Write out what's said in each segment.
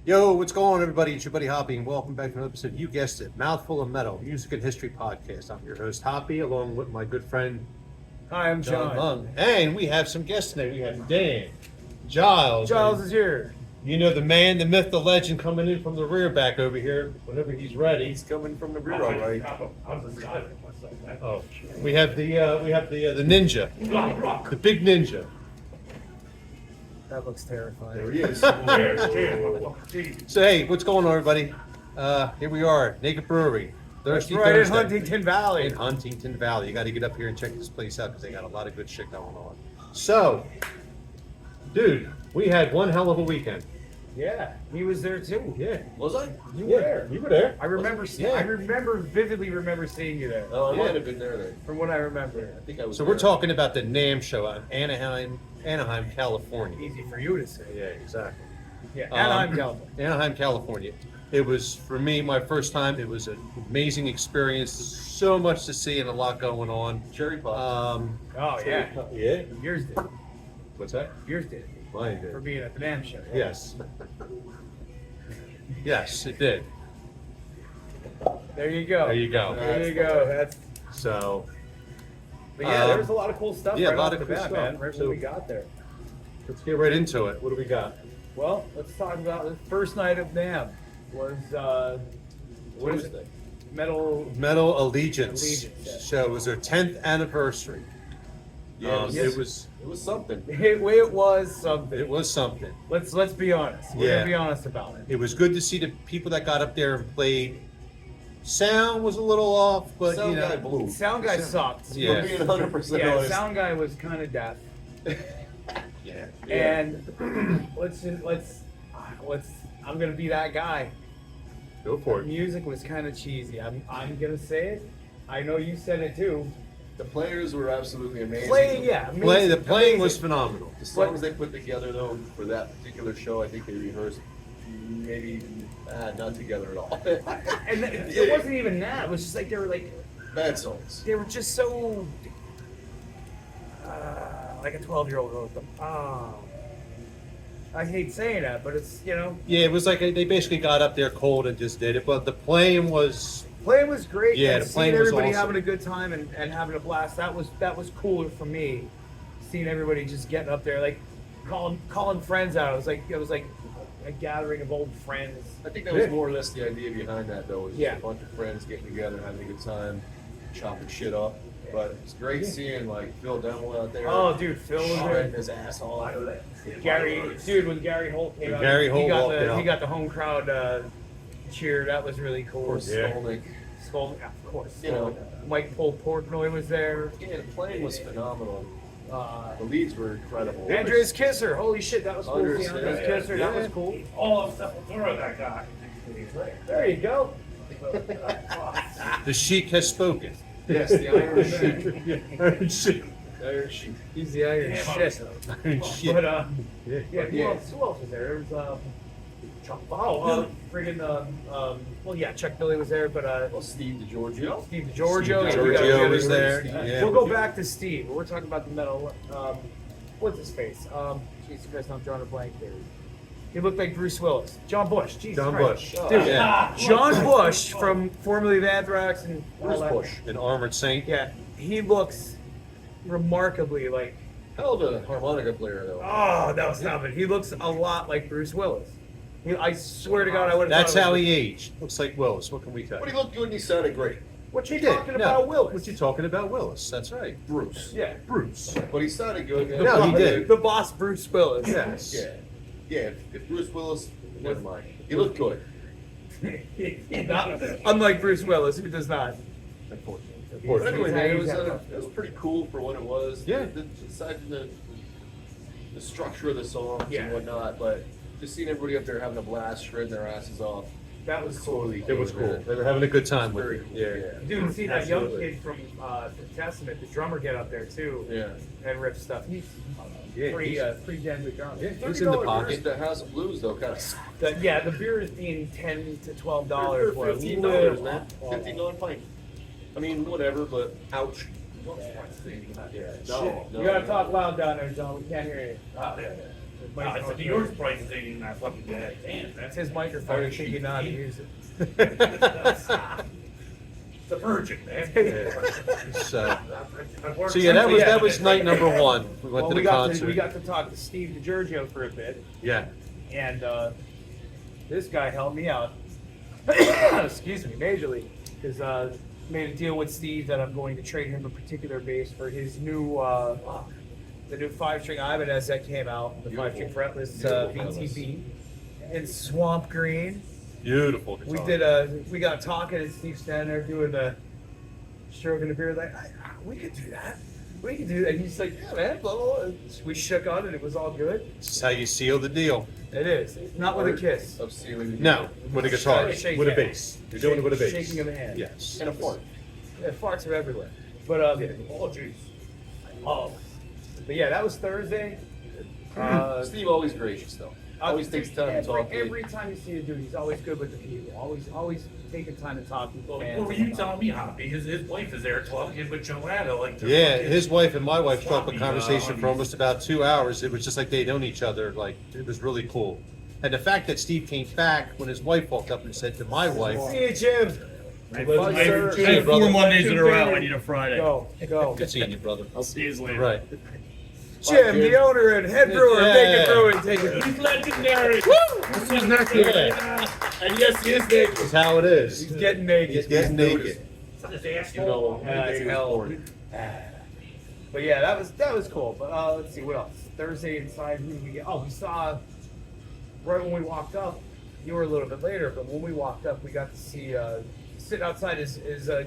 Yo, what's going on, everybody? It's your buddy Hoppy, and welcome back to another episode. You guessed it, Mouthful of Metal, Music and History Podcast. I'm your host, Hoppy, along with my good friend Hi, I'm John. Hung. And we have some guests today. We have Dan, Giles. Giles is here. You know, the man, the myth, the legend coming in from the rear back over here whenever he's ready. He's coming from the rear, all right. Oh, we have the ninja, the big ninja. That looks terrifying. There he is. So hey, what's going on, everybody? Here we are, Naked Brewery, Thirsty Right in Thursday. Huntington Valley. In Huntington Valley. You got to get up here and check this place out because they got a lot of good shit going on. So, dude, we had one hell of a weekend. Yeah, he was there too. Yeah. Was I? You were there. You were there. I remember. Yeah. I vividly remember seeing you there. Oh, I might have been there then. From what I remember. I think I was. So there. we're talking about the NAMM show out in Anaheim, California. Easy for you to say. Yeah, exactly. Yeah, Anaheim, California. Anaheim, California. It was, for me, my first time. It was an amazing experience. So much to see and a lot going on. Cherry pop. Oh yeah. Yeah. Yours did. What's that? Yours did. Mine For did. being at the NAMM show. Yes. Yes, it did. There you go. There you go. There you go. That's. So, But yeah, there was a lot of cool stuff. yeah, right a lot off of the cool bat, stuff. man. Right So- when we got there. let's get right into it. What do we got? Well, let's talk about the first night of NAMM. Was what is it? Metal. Metal Allegiance, Allegiance, yeah. show. It was their 10th anniversary. Yeah, It was It was something. It was something. it was something. Let's be honest. We're Yeah. gonna be honest about it. It was good to see the people that got up there and played. Sound was a little off, but Sound you know, guy blew. Sound guy sucked. Yeah. We're being 100% Yeah, honest. sound guy was kind of deaf. yeah. And let's. I'm gonna be that guy. Go for it. Music was kind of cheesy. I'm gonna say it. I know you said it too. The players were absolutely amazing. Playing, yeah. The amazing, playing was amazing. phenomenal. The songs they put together, though, for that particular show, I think they rehearsed maybe not together at all. And it wasn't even that. It was just like Bad songs. they were just so like a 12-year-old wrote them. Oh, I hate saying that, but it's Yeah, it was like they basically got up there cold and just did it. But the playing was playing was great. Yeah, and the seeing playing was everybody awesome. having a good time and having a blast. That was cooler for me. Seeing everybody just getting up there, like calling friends out. It was like a gathering of old friends. I think that was more or less the idea behind that, though. Was just Yeah. a bunch of friends getting together, having a good time, chopping shit up. But it's great seeing like Phil Demmel out there. Oh, dude, Phil was shredding there. his ass off. Gary, dude, when Gary Holt came When out, Gary Holt he walked out. got the home crowd cheer. That was really cool. Of course, Yeah. Skolnick. Skull, yeah, of course. You know. Mike Portnoy was there. Yeah, the playing was phenomenal. Uh, The leads were incredible. Andreas Kisser, holy shit, that was cool. Andreas, See Andreas yeah. Kisser, that was cool. All of Sepultura, that guy. There you go. the Sheik has spoken. Yes, the Iron Sheik. Iron Sheik. Iron Sheik. He's the Iron Damn, shit. Iron Sheik. But Yeah. yeah, who Yeah. else was there? There was well, yeah, Chuck Billy was there, but Well, Steve DiGiorgio. Steve DiGiorgio. Steve yeah, we got Giorgio Billy was there. Yeah. We'll go back to Steve. We're talking about the metal. What's his face? Jesus Christ, I'm drawing a blank there. He looked like Bruce Willis. John Bush. Jesus John Christ. Bush. Dude, Yeah. John Bush from formerly of Anthrax and all Bruce that. Bush. An armored saint. Yeah, he looks remarkably like. Hell of a harmonica player, though. Oh, no, stop it. He looks a lot like Bruce Willis. I swear to God, I would have. That's how he aged. Looks like Willis. What can we tell But you? he looked good and he sounded great. What you He did. talking No. about, Willis? What you talking about, Willis? That's right. Bruce. Yeah, Bruce. But he sounded good. No, he did. The boss, Bruce Willis. Yes. Yeah. Yeah, if Bruce Willis, never mind. He looked good. Not, unlike Bruce Willis, who does not. Unfortunately. But anyway, man, it was pretty cool for what it was. Yeah. Aside from the structure of the songs Yeah. and whatnot, but just seeing everybody up there having a blast, shredding their asses off. That was cool. Totally It was cool. man. They were having a good time with Very it. cool. Yeah. Dude, see that young Absolutely. kid from Testament, the drummer, get up there too Yeah. and rip stuff. He's Yeah, pretty, he's- pretty damn good drummer. Yeah, he's in the $30 pocket. beers to House of Blues, though, kind of. The beer is being $10 to $12 for a $15, little. man. $15 pint. I mean, whatever, but ouch. Yeah. You gotta talk loud down there, John. We can't hear you. I said, New York's prices ain't even that fucking bad. Damn, That's his microphone. I think you know how to use it. It's a virgin, man. So, I've worked so yeah, that was Yeah. that was night number one. We went Well, to we the got concert. to, we got to talk to Steve DiGiorgio for a bit, Yeah. and this guy helped me out. Excuse me, majorly, because made a deal with Steve that I'm going to trade him a particular bass for his new the new 5-string Ibanez that came out, the 5-string fretless VTB in swamp green. Beautiful guitar. We got talking, and Steve standing there doing the stroking the beard, like, we could do that. We could do that. And he's like, yeah, man, blah, blah, blah. We shook on it. It was all good. This is how you seal the deal. It is. Not with a kiss. Of sealing. the No, with a guitar, Shake with a hand. bass. You're doing it with a bass. Shaking of the hand. Yes. And a fart. Yeah, farts are everywhere. But Oh, jeez. oh, but yeah, that was Thursday. Steve always gracious though. Always takes time to talk. Every time you see a dude, he's always good with the people. Always taking time to talk to Well, fans. what were you telling me, Hoppy? His wife is there talking with Joanna. Like, they're Yeah, fucking his wife and my wife struck up a sloppy, conversation for honeys. almost about 2 hours. It was just like they'd known each other. Like, it was really cool. And the fact that Steve came back when his wife walked up and said to my wife, See you, Jim. I Bye, sir. See you, brother. 4 Mondays in a row. I need a Friday. Go. good seeing you, brother. I'll see you later. Right. Jim, the owner and head brewer of Yeah. Naked Brewing, take it. He's legendary. This is not good. And yes, he is naked. That's how it is. He's getting naked. He's getting naked. His You asshole. know, Yeah, the it's day he was hell. born. But yeah, that was cool. But let's see what else. Thursday inside, who did we get? Oh, we saw right when we walked up. You were a little bit later, but when we walked up, we got to see sitting outside is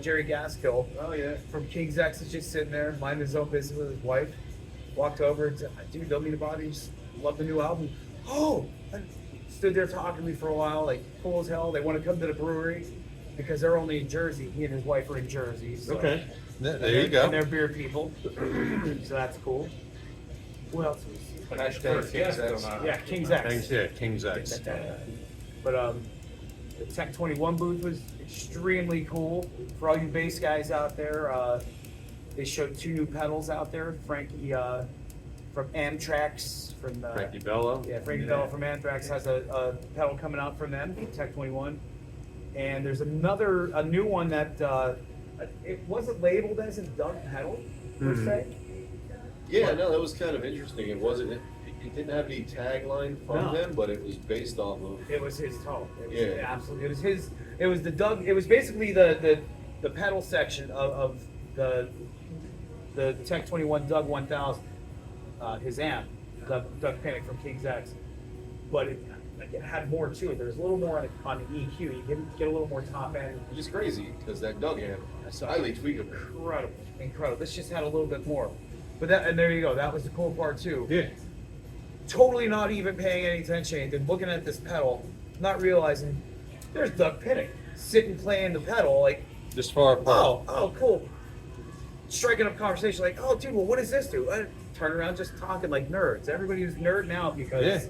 Jerry Gaskill. Oh yeah. From King's X is just sitting there, minding his own business with his wife. Walked over and said, dude, don't mean about it. Just love the new album. Oh, and stood there talking to me for a while, like cool as hell. They want to come to the brewery because they're only in Jersey. He and his wife are in Jersey. So. Okay. There you And go. they're beer people. So that's cool. What else? did we see? Hashtag King's X. Yeah, King's X. Thanks, yeah, King's X. But the Tech 21 booth was extremely cool. For all you bass guys out there, they showed 2 new pedals out there. Frankie from Amtrax, Frankie Bello. yeah, Frankie Bell from Anthrax has a pedal coming out from them, Tech 21. And there's a new one that it wasn't labeled as a Doug pedal per se. Yeah, no, that was kind of interesting. It wasn't. It didn't have any tagline from No. them, but it was based off of. It was his tone. It was Yeah. absolutely. It was his. It was the Doug. It was basically the pedal section of the Tech 21 Doug 1000, his amp, Doug Pinnock from King's X. But it had more to it. There was a little more on the EQ. You get a little more top end. Which is crazy because that Doug amp is So- highly tweakable. Incredible. This just had a little bit more. But there you go. That was the cool part too. Yeah. Totally not even paying any attention. And then looking at this pedal, not realizing there's Doug Pinnock sitting playing the pedal like. This far apart. Oh, cool. Striking up conversation like, oh, dude, well, what does this do? I turn around just talking like nerds. Everybody was nerding out because Yeah.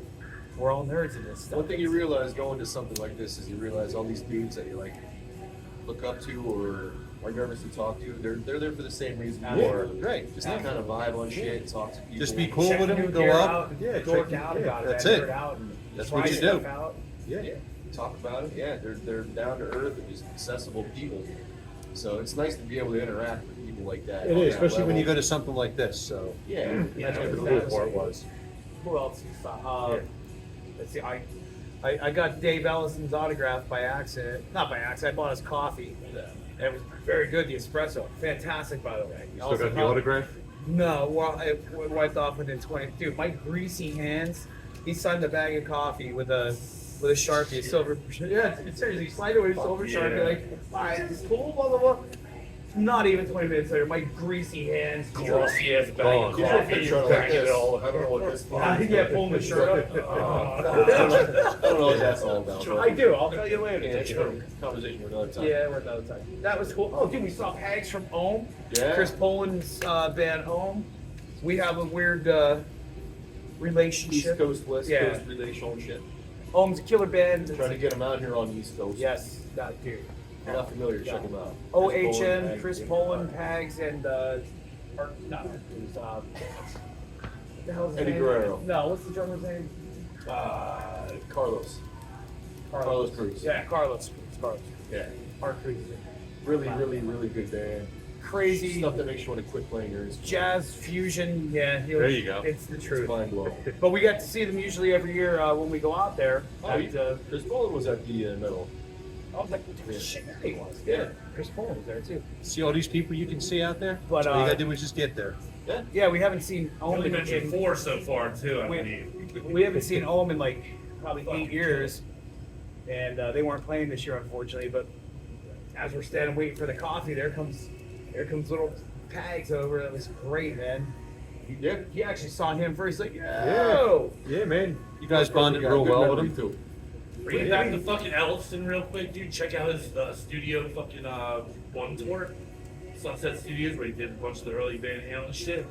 we're all nerds in this stuff. One thing you realize going to something like this is you realize all these dudes that you like look up to or are nervous to talk to. They're there for the same reason you Yeah, are. right. Just to kind of vibe on shit, talk to people. Just be cool Check with new him, go gear up. out, Yeah, dork check- out yeah, about that's it. it. Nerd out and That's try what you stuff do. out. Yeah. Yeah, talk about it. Yeah, they're down to earth and just accessible people. So it's nice to be able to interact with people like that. It on is, that especially when you go level. to something like this. So Yeah, Yeah, that's what the that cool was- part was. Who else you saw? Let's see. I got Dave Ellison's autograph by accident. Not by accident. I bought his coffee. And it was very good. The espresso, fantastic, by the way. You still got the autograph? No, well, it wiped off within 20. Dude, my greasy hands. He signed a bag of coffee with a Sharpie, a silver. Yeah, it's seriously, he signed it with a silver Sharpie. Like, alright, it's cool, blah blah blah. Not even 20 minutes later, my greasy hands. Glossy ass bag of Oh, Get a coffee. picture of Back this. it all. I don't know what this. Yeah, pulling the shirt up. I don't know what that's all about. I do. I'll tell you later. Yeah, sure. Conversation for another time. Yeah, we're another time. That was cool. Oh, dude, we saw Hags from Ohm. Yeah. Chris Poland's band Ohm. We have a weird relationship. East Coast, West Yeah. Coast relationship. Ohm's a killer band. Trying to get them out here on the East Coast. Yes, that dude. If you're not familiar, check them out. OHM, Chris Chris Poland, Poland, Pags, and or not. It was What the hell's his Eddie name? Guerrero. No, what's the drummer's name? Carlos. Carlos Cruz. Yeah, Carlos Cruz. Carlos. Yeah. Art Cruz. Really, really, really good band. Crazy Stuff that makes you want to quit playing your instrument. jazz fusion. Yeah, There you go. It's the It's truth. mind blowing. But we get to see them usually every year when we go out there. Chris Poland was at the medal. I was like, shit, there he was. Yeah. Chris Poland was there too. See all these people you can see out there? But, all you gotta do is just get there. Yeah. Yeah, we haven't seen We only Omen mentioned in, 4 so far, too, I we, believe. we haven't seen Omen in like probably 8 years, and they weren't playing this year unfortunately. But as we're standing waiting for the coffee, there comes little Pags over. That was great, man. Yeah. He actually saw him first. Like, yo. Yeah, man. You guys bonded Yeah, real good well with memory, him. too. Bring back to fucking Elliston real quick, dude. Check out his studio fucking one tour. Sunset Studios, where he did a bunch of the early Van Halen shit.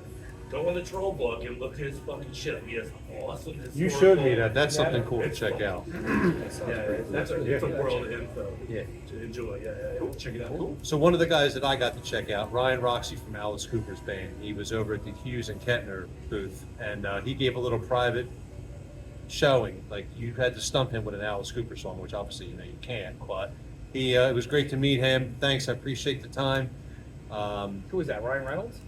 Go on the troll book and look at his fucking shit up. He has awesome You historical- showed me that. That's something cool to It's check fun. out. It's a Yeah. world of info. Yeah. To enjoy. Yeah. Check it out. So one of the guys that I got to check out, Ryan Roxy from Alice Cooper's band, he was over at the Hughes and Kettner booth, and he gave a little private showing. Like you had to stump him with an Alice Cooper song, which obviously you can't. But he, it was great to meet him. Thanks, I appreciate the time. Who was that? Ryan Reynolds?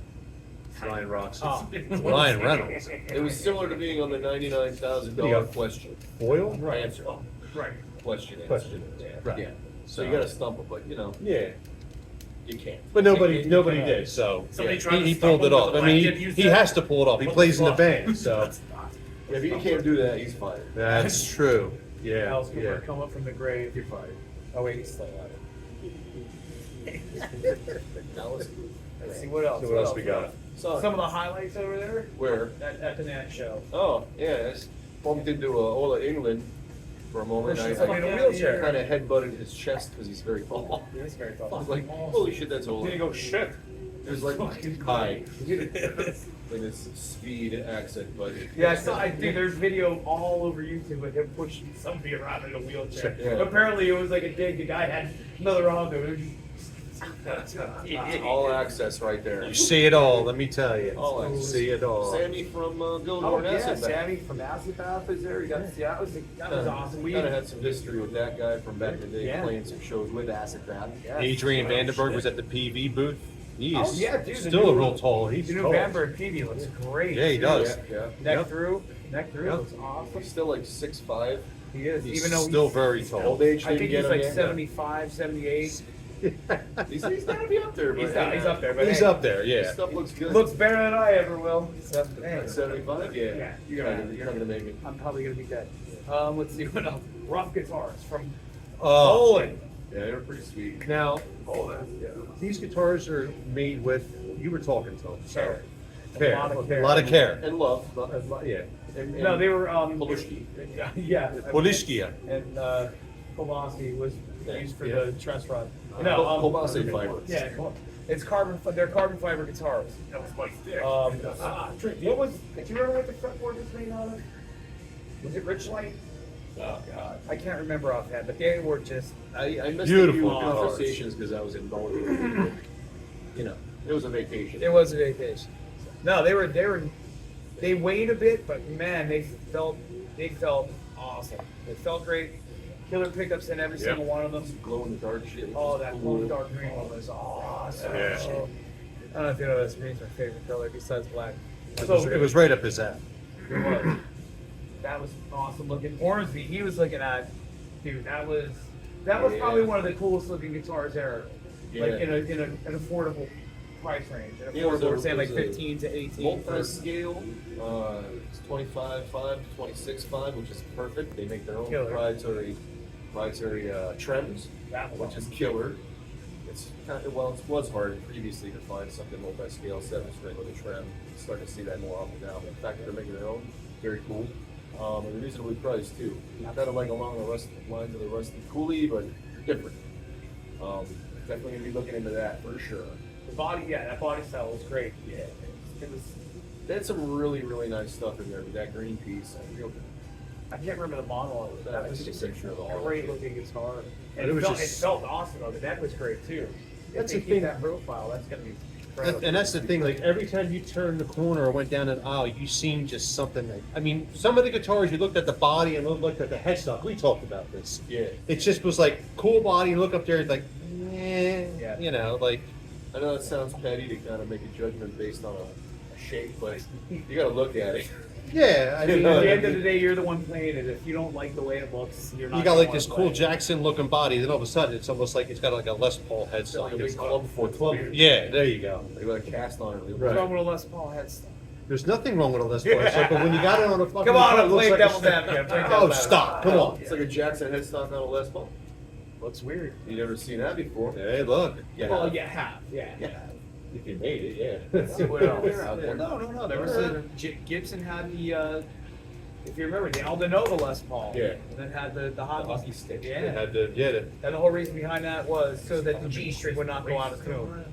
Ryan Roxy, Oh. Ryan Reynolds, It was similar to being on the $99,000 Yeah. question. Foil, Answer. Right. Question. Answer. Question. Yeah. Right. Yeah. So you got to stump it, but yeah. you can't. But nobody did. So Somebody yeah, tried to he stump pulled it him off. with a I mean, blanket, you he said? has to pull it off. He plays in the band, so Yeah, if you can't do that, he's fired. that's true. Yeah, Alice Cooper yeah. come up from the grave. You're fired. Oh wait, he's still alive. Alice. Let's see what else. So what else we got? So, Some of the highlights over there where? at the Nat show. Oh, yeah. That's bumped into All of England for a moment. She's I in a wheelchair. kind of headbutted his chest because he's very tall. He's very I tall. was like, holy shit, that's Ola. Then you go, shit. It was like, hi. In this speed accent, but Yeah, dude, there's video all over YouTube of him pushing somebody around in a wheelchair. Yeah. Apparently it was like a dig. The guy had another arm there. all access right there. You see it all. Let me tell you. All access. See it all. Sammy from Oh Gilmore yeah, Acid Bath. Sammy from Acid Bath is there. That was awesome. We Kind of had some history with that guy from back in the day, Yeah. playing some shows with Acid Bath. yeah. Adrian Vandenberg was at the PV booth. He is Oh, yeah, dude, the still a new- real tall. He's The new tall. Vandenberg PV looks great. Yeah, he does. Yeah. Neck Yep. through Yep. looks awesome. He's still like 6'5". He is, He's even though still he's, very tall. Old age I didn't think get he's him like yet. 75, 78. He's gotta be up there, but He's up there, but He's hey, up there. His Yeah. stuff looks good. looks better than I ever will. So, hey, At 75, yeah. Yeah. You're not gonna make it. I'm probably gonna be dead. Let's see what else. Rough guitars from Oh, Poland. Yeah, they were pretty sweet. now Poland. Yeah. these guitars are made with. You were talking to them. Care. Care. A lot of care. A lot of care. And love. Yeah. And, No, they were Belushi. yeah. Polishkia. And Kowalski was used for Yeah. the truss rod. Kowalski fiber. Yeah, it's carbon. They're carbon fiber guitars. That was my dick. What was? Do you remember what the fretboard was made out of? Was it Richline? Oh, God. I can't remember offhand, but they were just. I missed Beautiful a few guitars. conversations because I was involved in it. You know, it was a vacation. It was a vacation. No, they weighed a bit, but man, they felt awesome. They felt great. Killer pickups in every single one of them. Glow in the dark shit. Oh, that Cool. blue dark green one was awesome. Yeah. I don't know if you know this green's my favorite color besides black. It was right up his alley. It was. That was awesome looking. Ormsby, he was looking at, dude. That was probably one of the coolest looking guitars ever. Like Yeah. in an affordable price range. An Yeah, it was affordable, a- we're saying like it was a 15 to 18. Multi scale, it's 25.5 to 26.5, which is perfect. They make their own Killer. proprietary trims, That was which is killer. It's kind of, well, it was hard previously to find something multi-scale 7-string with a trim. You're starting to see that more often now. But the fact that they're making their own, very cool. And reasonably priced too. Kind of like along the lines of the Rusty Cooley, but different. Definitely gonna be looking into that for sure. the body. Yeah, that body style was great. Yeah. It was. They had some really, really nice stuff in there with that green piece. I can't remember the model of it. That was just a picture of all great looking guitar. But And it was it just- felt awesome though. The neck was great too. That's if the they keep thing. that profile, that's gonna be And that's the thing, like every time you turned the corner or went down an aisle, you seen just something like, I mean, some of the guitars, you looked at the body and looked at the headstock. We talked about this. Yeah. It just was like cool body, you look up there, it's like, Yeah. you know, like, I know that sounds petty to kind of make a judgment based on a shape, but you got to look at it. yeah, I mean, At the end of the day, you're the one playing it. If you don't like the way it looks, you're not. you got gonna like wanna this play cool it. Jackson looking body, then all of a sudden it's almost like it's got like a Les Paul It's like a headstock. big club for club. Yeah, there you go. They got a cast on it. Right. What's wrong with a Les Paul headstock? There's nothing wrong with a Les Paul headstock, but when you got it on a fucking Come on, guitar, it I'm looks playing like a- devil's advocate. Play Oh, devil's stop, advocate. come on. It's like a Jackson headstock on a Les Paul. Looks weird. You never seen that before. Hey, look. Yeah. Well, you have. Yeah. If you made it, yeah. Let's see what else. Out there. No. There was Gibson had the, if you remember, the Aldenova Les Paul. Yeah. And then had the hockey, hockey stick. They Yeah. had to get it. And the whole reason behind that was so that the G string would not go out of tune.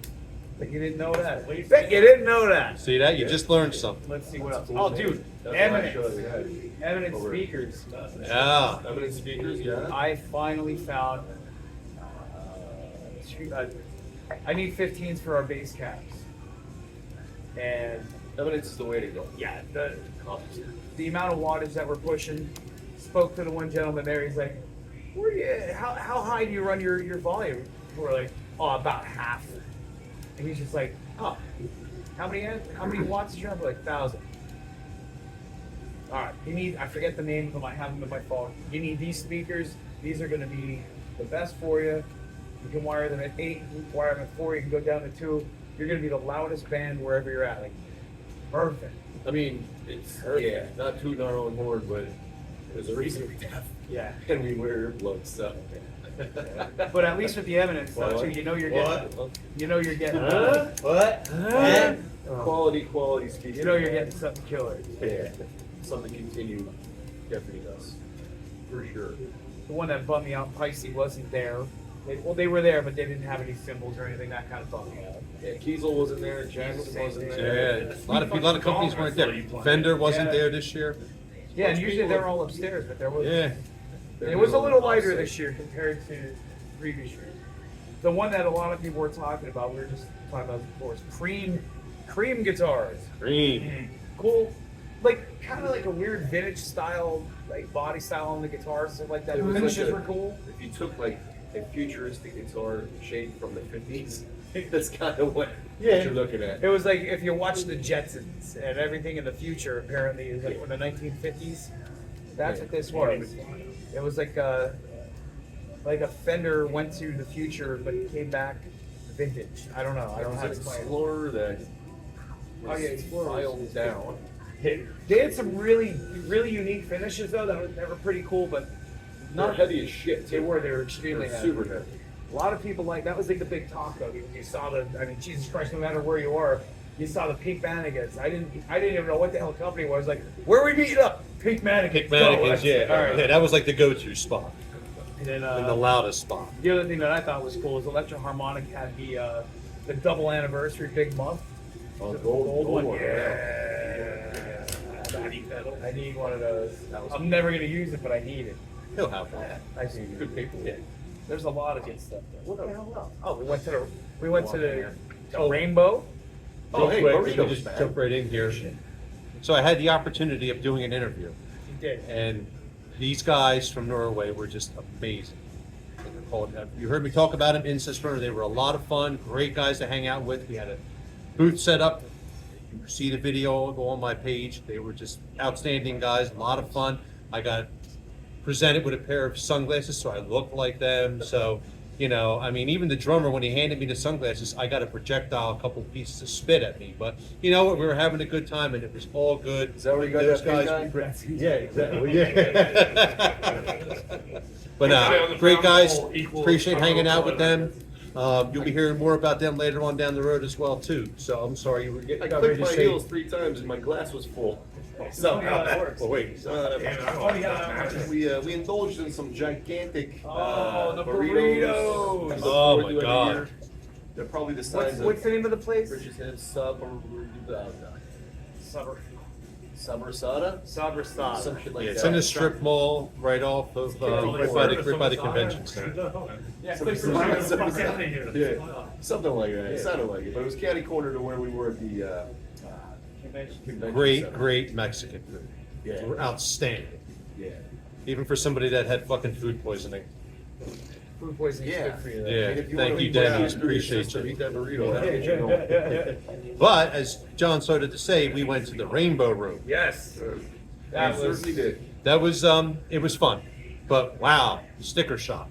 But you didn't know that. Bet you didn't know that. See that? You just learned something. Let's see what else. Oh, dude, That's what I showed Eminence. you. Eminence Over. speakers. Yeah. Eminence speakers, yeah. I finally found. I need 15s for our bass caps. And Eminence is the way to go. yeah, the amount of wattage that we're pushing. Spoke to the one gentleman there. He's like, "Where do you? How high do you run your volume?" We're like, "Oh, about half." And he's just like, "Oh, how many watts is your?" I'm like, 1,000. All right, you need. I forget the name of them. I have them in my phone. You need these speakers. These are going to be the best for you. You can wire them at 8. You can wire them at 4. You can go down to 2. You're going to be the loudest band wherever you're at. Like, perfect. I mean, it's, yeah, not tooting our own horn, but there's a reason we're deaf. Yeah. And we wear earplugs, so. But at least with the Eminence, though, too, you know you're getting. You know you're getting. What? Quality speakers. You know you're getting something killer. Yeah. Something continue definitely does. For sure. The one that bummed me out, Pricey, wasn't there. They were there, but they didn't have any symbols or anything. That kind of bummed me out. Yeah, Kiesel wasn't there, Jackson wasn't there. Yeah, a lot of companies weren't there. Fender wasn't Yeah. there this year. Yeah, and usually they're all upstairs, but there was. Yeah. It was a little lighter this year compared to previous years. The one that a lot of people were talking about, we were just talking about before, is cream guitars. Green. Cool, like kind of like a weird vintage style, like body style on the guitars, stuff like that. It The was finishes like were cool. If you took like a futuristic guitar shape from the 50s, that's kind of what you're looking at. It was like if you watch the Jetsons and everything in the future apparently is like from the 1950s. That's what this was. It was like a Fender went to the future but it came back vintage. I don't know. I don't know how to It's an explain it. Explorer that Oh, yeah, was Explorer. filed down. They had some really unique finishes though that were pretty cool, but Not not heavy as shit. They were extremely They're heavy. super heavy. A lot of people that was like the big talk though. You saw Jesus Christ, no matter where you are, you saw the Pink Mannequins. I didn't even know what the hell company was. Like, where are we meeting up? Pink Mannequins. Pick mannequins, Go. yeah. All right. Yeah, that was like the go-to spot. And then And the loudest spot. the other thing that I thought was cool is Electro Harmonic had the double anniversary big muff. Oh, The gold one. one, Yeah. Body pedal. I need one of those. That was I'm never gonna use it, but I need it. He'll have one. I do. Good people. Yeah. There's a lot of good stuff there. What the hell else? Oh, we went to the Rainbow. Oh, hey, Wait, burritos, we just man. jump right in here. So I had the opportunity of doing an interview, You did. and these guys from Norway were just amazing. You heard me talk about them, Incest Runner. They were a lot of fun, great guys to hang out with. We had a booth set up. You see the video, go on my page. They were just outstanding guys, a lot of fun. I got presented with a pair of sunglasses, so I looked like them. So, you know, I mean, even the drummer, when he handed me the sunglasses, I got a projectile, a couple pieces of spit at me. But you know what? We were having a good time, and it was all good. Is that where you got Those that guys? pink guy? Yeah, exactly. Yeah. But great guys. Appreciate hanging out with them. You'll be hearing more about them later on down the road as well too. So I'm sorry you were getting I got ready clicked to my say. heels 3 times and my glass was full. So how that works. Well, wait. We indulged in some gigantic The burritos. burritos. Oh, We're my doing God. here. They're probably the size What's the of name of the place? Rich's Head Sub. Sabrasada? Sabrasada. Some shit like Yeah, that. it's in the strip mall right off of right by the convention center. Yeah, Something click like the fuck out of here. Yeah, something like that. It Yeah. sounded like it, but it was catty corner to where we were at the convention Great, center. great Mexican food. Yeah. Outstanding. Yeah. Even for somebody that had fucking food poisoning. Food poisoning is Yeah. good for you. though. Yeah. I mean, if you Thank wanna you, eat Denny's. food through your Appreciate system, you. Eat that burrito. That'll get you going. But as John started to say, we went to the Rainbow Room. Yes. That That was. certainly did. That was it was fun. But wow, sticker shock.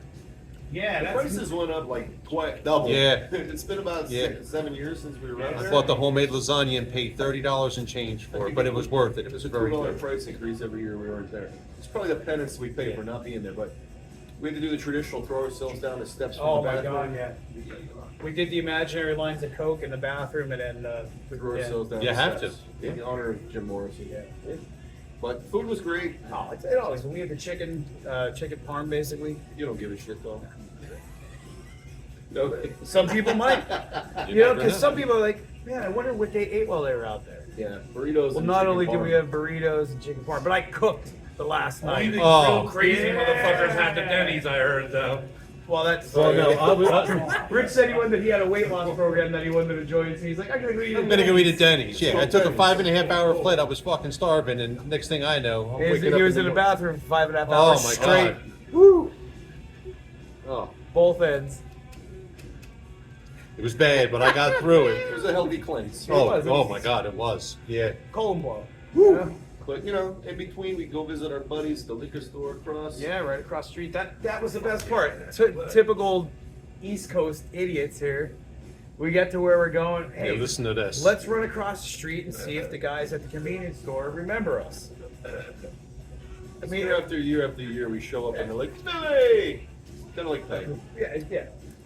Yeah, The that's. prices went up like twice, double. Yeah. It's been about Yeah. 7 years since we were out I there. bought the homemade lasagna and paid $30 and change for it, but it was worth it. It was It's a very $2 good. price increase every year we weren't there. It's probably the penance we pay for not being there, but we had to do the traditional throw ourselves down the steps from Oh the my bathroom. god, yeah. We did the imaginary lines of Coke in the bathroom and then. Throw yeah. ourselves down You the have steps. to. In honor of Jim Morrison. Yeah. But food was great. Oh, it always. When we had the chicken parm, basically. You don't give a shit though. No, some people might. You You know, never because know. some people are like, man, I wonder what they ate while they were out there. Yeah, burritos. Well, and not chicken only do parm. we have burritos and chicken parm, but I cooked the last Only night. the Oh. real crazy Yeah. motherfuckers had the Denny's, I heard, though. Well, that's. Well, no, Rich said he wanted. He had a weight loss program that he wanted to join. So he's like, I'm gonna go eat. I'm gonna go eat at Denny's. Yeah, I took a 5.5 hour flight. I was fucking starving, and next thing I know, I'm He waking up was in the the bathroom for 5.5 Oh hours my straight. God. Woo! Oh, Both ends. it was bad, but I got through It it. was a healthy cleanse. Oh my God, it was. Yeah. Colon blow. But you know, in between we go visit our buddies, the liquor store across. Yeah, right across the street. That was the best part. Typical East Coast idiots here. We get to where we're going. Hey, Yeah, listen to this. let's run across the street and see if the guys at the convenience store remember us. I mean, year after year, we show up and they're like, "Hey!" Kind of like that. Yeah.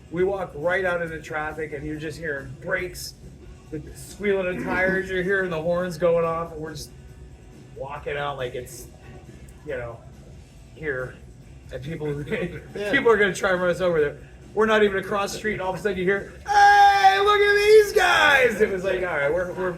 We walk right out into traffic and you're just hearing brakes, the squealing of tires. You're hearing the horns going off, and we're just walking out like it's, here, and people are gonna try and run us over there. We're not even across the street, and all of a sudden you hear, "Hey, look at these guys!" It was like, all right,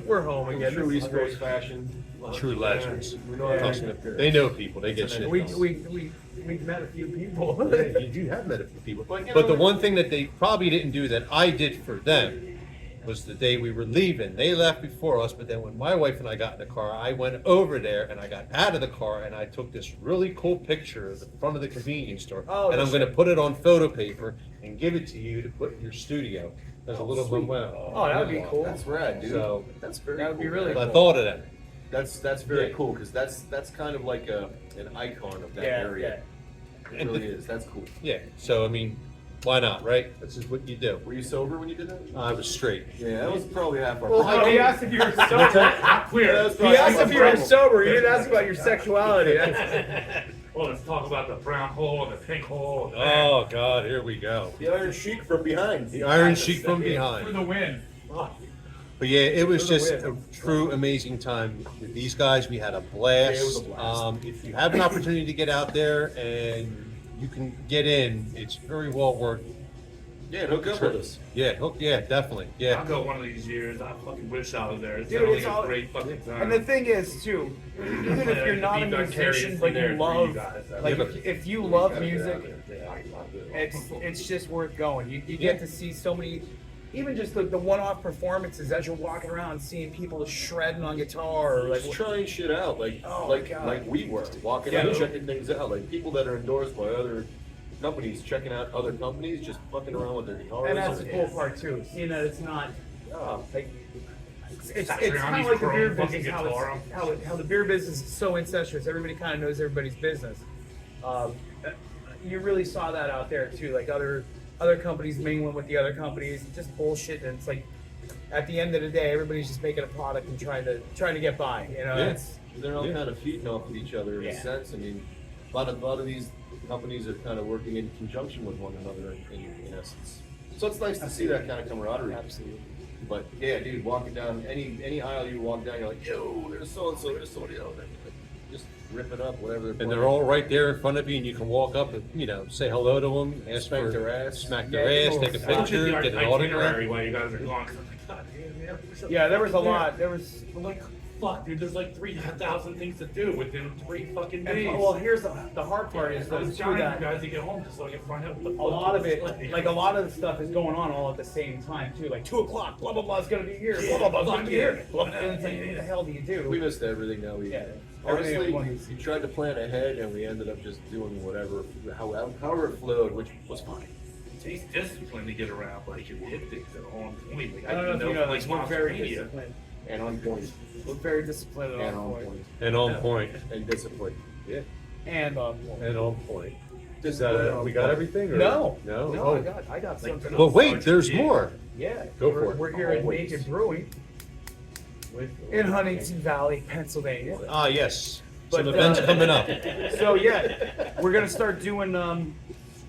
we're home again. True This East is great. Coast fashion. True legends. We know how to Trust make me. an appearance. They know people. They get shit. We done. we met a few people. Yeah, you do have met a few people. But, you But the know- one thing that they probably didn't do that I did for them was the day we were leaving. They left before us, but then when my wife and I got in the car, I went over there and I got out of the car and I took this really cool picture of the front of the convenience store. Oh, and I'm that's going to right. put it on photo paper and give it to you to put in your studio. There's a little sweet. memento. Oh, that would be cool. That's rad, dude. So- that's very. That would be cool, really man. I thought of that. That's very Yeah. cool because that's kind of like an icon of that area. It really is. That's cool. Yeah. So, I mean, why not, right? This is what you do. Were you sober when you did that? I was straight. Yeah, that was probably half our. Well, problem. he asked if you were sober. Clear. He asked if you were sober. He didn't ask about your sexuality. Well, let's talk about the brown hole and the pink hole. And Oh, God, here we go. The Iron Sheik from behind. The Iron Sheik from behind. For the win. But yeah, it was For the just win. a true amazing time with these guys. We had a blast. Yeah, it was a blast. If you have an opportunity to get out there and you can get in, it's very well worth. Yeah, hook up with us. Yeah, yeah, definitely. I'll Yeah, go one of these years. I fucking wish I was there. It's Dude, definitely it's a all- great fucking time. And the thing is, too, even if you're not a musician, but you love, like, if you love music, it's just worth going. You get to see so many, even just the one-off performances as you're walking around, seeing people shredding on guitar, or like, Just trying shit out, Oh, like God. like we were walking Yeah. out, checking things out, like people that are endorsed by other companies, checking out other companies, just fucking around with their guitars. and that's the cool part too, seeing that it's not, like, it's kind of Johnny's like the beer chrome fucking business, guitar. how the beer business is so incestuous. Everybody kind of knows everybody's business. You really saw that out there too, like other companies mingling with the other companies, just bullshit. And it's like, at the end of the day, everybody's just making a product and trying to get by. You know, Yeah. it's They're all kind of feeding off of each other in Yeah. a sense. I mean, a lot of these companies are kind of working in conjunction with one another in essence. So it's nice to see that kind of camaraderie. absolutely. But yeah, dude, walking down any aisle you walk down, you're like, yo, there's so and so, there's somebody else. Just rip it up, whatever. and they're all right there in front of you, and you can walk up and say hello to them, ask Smack for their ass. smack Yeah, their ass, give take a them a picture, get an autograph. itinerary while you guys are gone. God damn, man. Yeah, there was a lot. There was like fuck, dude, there's like 3,000 things to do within 3 fucking days. And, well, here's the hard part is I was those two dying that for guys to get home just so I can find out what the a lot of it, like. like a lot of the stuff is going on all at the same time too. Like 2 o'clock, blah blah blah is gonna be here, blah blah blah is gonna be here. Blah, and it's like, what the hell do you do? We missed everything now. Yeah. Everything at once. Honestly, we tried to plan ahead, and we ended up just doing whatever, however it flowed, which was fine. He's disciplined to get around, like, and hit things that are on point. Like, I don't know if you know like this, we're very Monster Media. disciplined. And on point. We're very disciplined at And all on point. point. And on point. And discipline. Yeah. And on point. And on point. Is Discipline that on we got point. everything? Or? No, No. no, Oh. I got something. Well, wait. There's more. Yeah, Go we're, for it. We're here at Always. Naked Brewing in Huntington Valley, Pennsylvania. Ah, yes. But, Some events coming up. So yeah, we're gonna start doing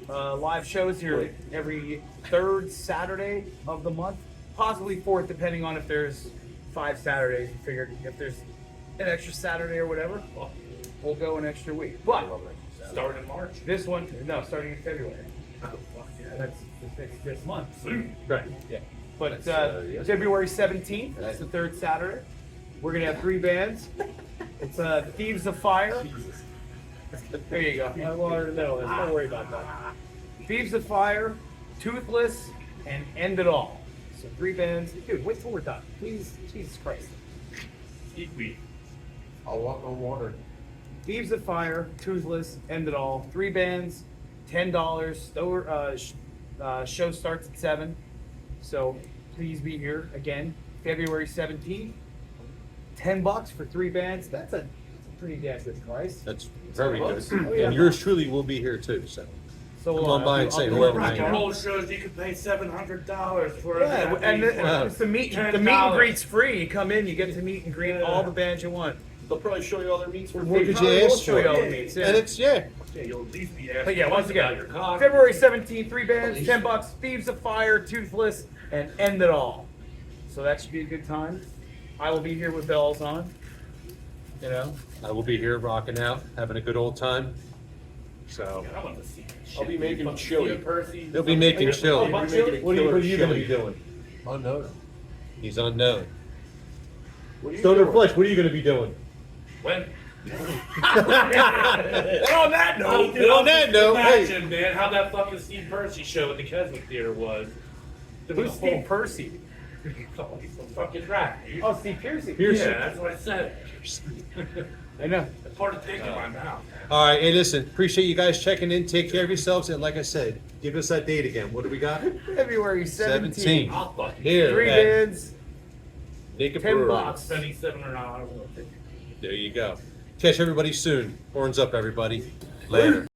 live shows here every third Saturday of the month, possibly fourth, depending on if there's 5 Saturdays. We figured if there's an extra Saturday or whatever, we'll go an extra week. But Starting in March. this one, no, starting in February. Oh, fuck yeah. That's this month. Soon. Right. Yeah. But yeah. February 17th, that's the third Saturday. We're gonna have 3 bands. It's Thieves of Fire. There you go. I wanted to know this. Don't worry about that. Thieves of Fire, Toothless, and End It All. So 3 bands. Dude, wait till we're done. Please, Jesus Christ. Eat weed. I'll walk on water. Thieves of Fire, Toothless, End It All. 3 bands, $10. Show starts at 7. So please be here again, February 17th. $10 for 3 bands. That's a pretty damn good price. That's very good. Oh, yeah. And yours truly will be here too. So So Come on by and say I'll- hello, Rock man. and roll shows, you can pay $700 for a Yeah, and it's the meet and $10. greet's free. You come in, you get to meet and greet all the bands you want. They'll probably show you all their meats for What free. could Probably you will ask show you for? all the meets, yeah. And it's yeah. Yeah, you'll at least be asking But yeah, once about again, your cock. February 17th, 3 bands, $10, Thieves of Fire, Toothless, and End It All. So that should be a good time. I will be here with bells on. You know, I will be here rocking out, having a good old time. So I want to see that shit. I'll be making Fucking chili. Steve Percy. He'll be making chili. I'll be making a What are killer you going to be chili. doing? Unknown. He's unknown. What are you Stoner doing? Flesh, what are you going to be doing? When? And on that note, Imagine, man, how that fucking Steve Percy show at the Keswick Theater was. There was who's a whole Steve Percy? He's a fucking rat, dude. Oh, Steve Piercy. Piercy. Yeah, that's what I said. I know. That's part of taking my mouth. All right, hey, listen, appreciate you guys checking in. Take care of yourselves. And like I said, give us that date again. What do we got? February 17th. I'll fucking Here. 3 at bands. Naked $10. Brewery. spending $700. There you go. Catch everybody soon. Horns up, everybody. Later.